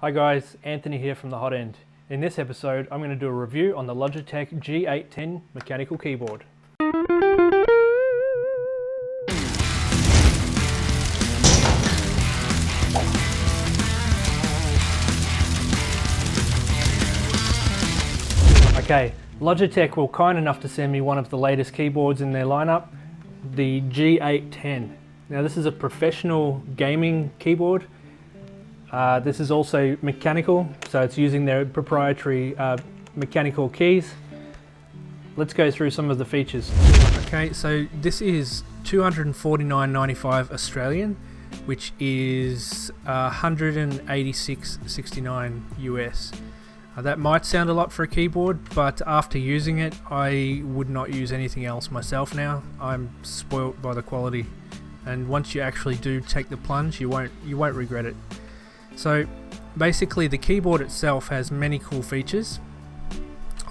Hi guys, Anthony here from the Hot End. In this episode, I'm going to do a review on the Logitech G810 mechanical keyboard. Okay, Logitech were kind enough to send me one of the latest keyboards in their lineup, the G810. Now this is a professional gaming keyboard. This is also mechanical, so it's using their proprietary mechanical keys. Let's go through some of the features. Okay, so this is $249.95 Australian, which is $186.69 US. That might sound a lot for a keyboard, but after using it, I would not use anything else myself now. I'm spoilt by the quality, and once you actually do take the plunge, you won't regret it. So basically the keyboard itself has many cool features.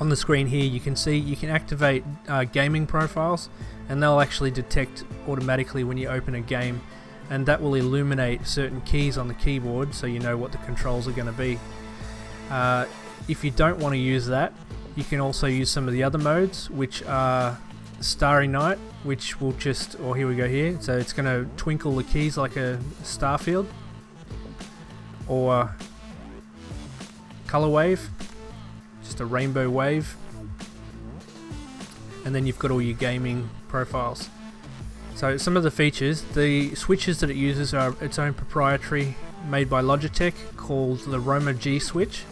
On the screen here you can see you can activate gaming profiles, and they'll actually detect automatically when you open a game, and that will illuminate certain keys on the keyboard so you know what the controls are going to be. If you don't want to use that, you can also use some of the other modes, which are Starry Night, which will just, here we go here, so it's going to twinkle the keys like a star field, or Color Wave, just a rainbow wave, and then you've got all your gaming profiles. So some of the features, the switches that it uses are its own proprietary, made by Logitech, called the Rgb switch.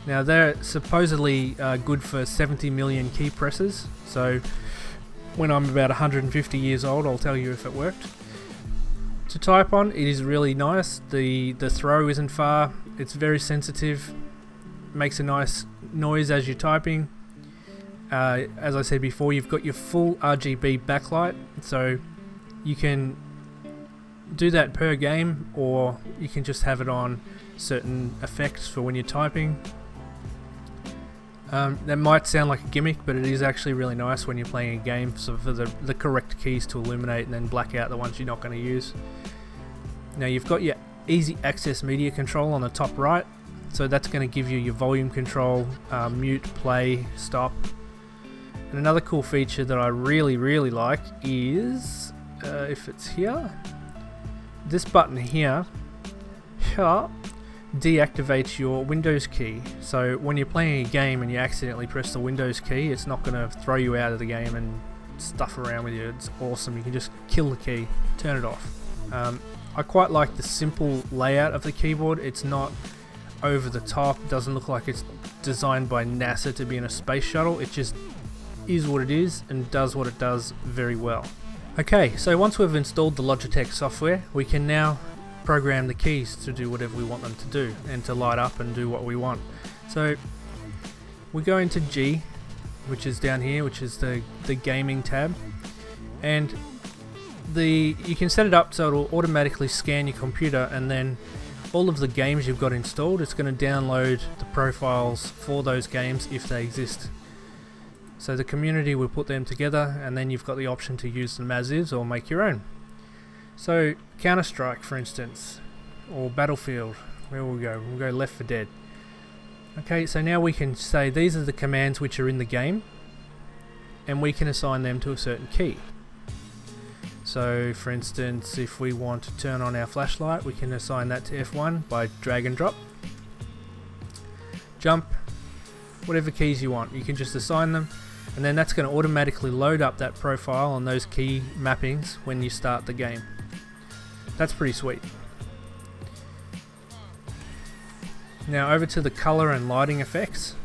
Now they're supposedly good for 70 million key presses, so when I'm about 150 years old I'll tell you if it worked. To type on, it is really nice. The throw isn't far, it's very sensitive, makes a nice noise as you're typing. As I said before, you've got your full Rgb backlight, so you can do that per game, or you can just have it on certain effects for when you're typing. That might sound like a gimmick, but it is actually really nice when you're playing a game, so for the correct keys to illuminate and then black out the ones you're not going to use. Now you've got your easy access media control on the top right, so that's going to give you your volume control, mute, play, stop. And another cool feature that I really like is, if it's here, this button here deactivates your Windows key. So when you're playing a game and you accidentally press the Windows key, it's not going to throw you out of the game and stuff around with you. It's awesome. You can just kill the key, turn it off. I quite like the simple layout of the keyboard. It's not over the top, it doesn't look like it's designed by NASA to be in a space shuttle. It just is what it is and does what it does very well. Okay, so once we've installed the Logitech software, we can now program the keys to do whatever we want them to do and to light up and do what we want. So we go into G, which is down here, which is the gaming tab, and you can set it up so it'll automatically scan your computer, and then all of the games you've got installed, it's going to download the profiles for those games if they exist. So the community will put them together, and then you've got the option to use them as is or make your own. So Counter-Strike, for instance, or Battlefield, where will we go? We'll go Left 4 Dead. Okay, so now we can say these are the commands which are in the game, and we can assign them to a certain key. So for instance, if we want to turn on our flashlight, we can assign that to F1 by drag and drop. Jump, whatever keys you want, you can just assign them, and then that's going to automatically load up that profile on those key mappings when you start the game. That's pretty sweet. Now over to the color and lighting effects.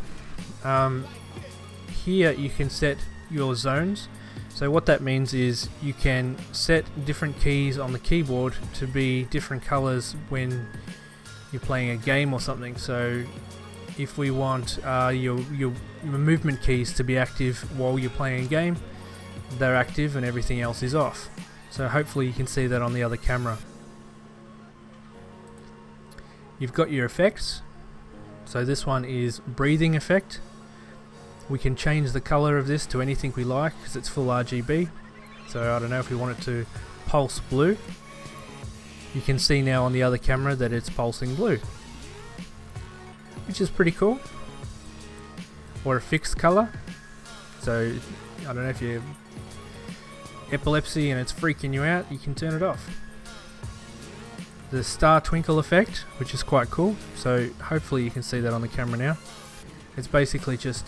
Here you can set your zones. So what that means is you can set different keys on the keyboard to be different colors when you're playing a game or something. So if we want your movement keys to be active while you're playing a game, they're active and everything else is off. So hopefully you can see that on the other camera. You've got your effects. So this one is breathing effect. We can change the color of this to anything we like because it's full RGB. So I don't know if we want it to pulse blue. You can see now on the other camera that it's pulsing blue. which is pretty cool. Or a fixed color. So I don't know if you have epilepsy and it's freaking you out, you can turn it off. The star twinkle effect, which is quite cool. So hopefully you can see that on the camera now. It's basically just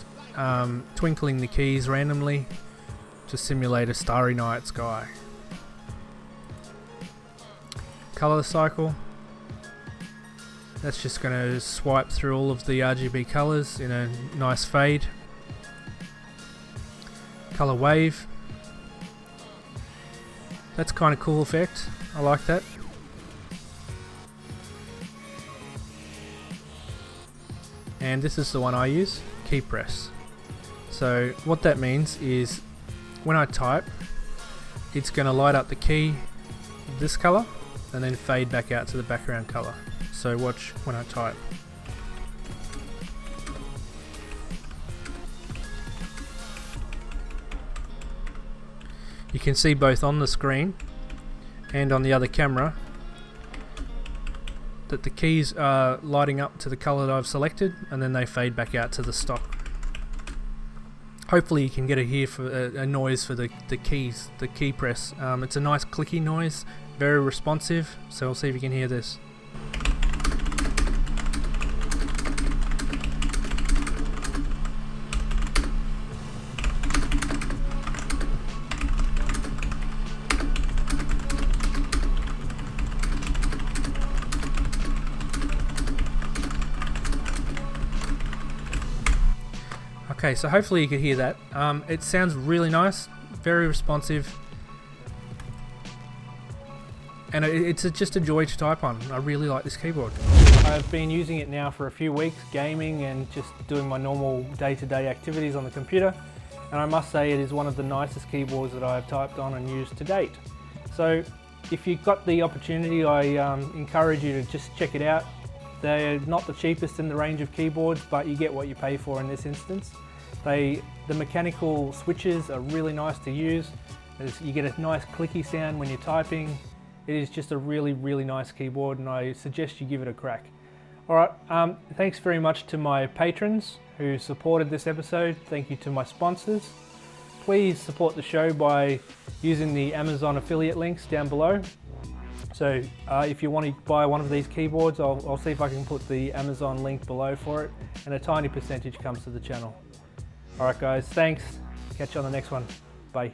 twinkling the keys randomly to simulate a starry night sky. Color cycle. That's just going to swipe through all of the RGB colors in a nice fade. Color wave. That's kind of cool effect. I like that. And this is the one I use, Keypress. So what that means is when I type, it's going to light up the key this color and then fade back out to the background color. So watch when I type. You can see both on the screen and on the other camera that the keys are lighting up to the color that I've selected, and then they fade back out to the stock. Hopefully you can get a hear for a noise for the keys, the key press. It's a nice clicky noise, very responsive, so we'll see if you can hear this. Okay, so hopefully you can hear that. It sounds really nice, very responsive, and it's just a joy to type on. I really like this keyboard. I've been using it now for a few weeks, gaming and just doing my normal day-to-day activities on the computer, and I must say it is one of the nicest keyboards that I've typed on and used to date. So if you've got the opportunity, I encourage you to just check it out. They're not the cheapest in the range of keyboards, but you get what you pay for in this instance. The mechanical switches are really nice to use. You get a nice clicky sound when you're typing. It is just a really, really nice keyboard, and I suggest you give it a crack. Alright, thanks very much to my patrons who supported this episode. Thank you to my sponsors. Please support the show by using the Amazon affiliate links down below. So if you want to buy one of these keyboards, I'll see if I can put the Amazon link below for it, and a tiny percentage comes to the channel. Alright guys, thanks. Catch you on the next one. Bye.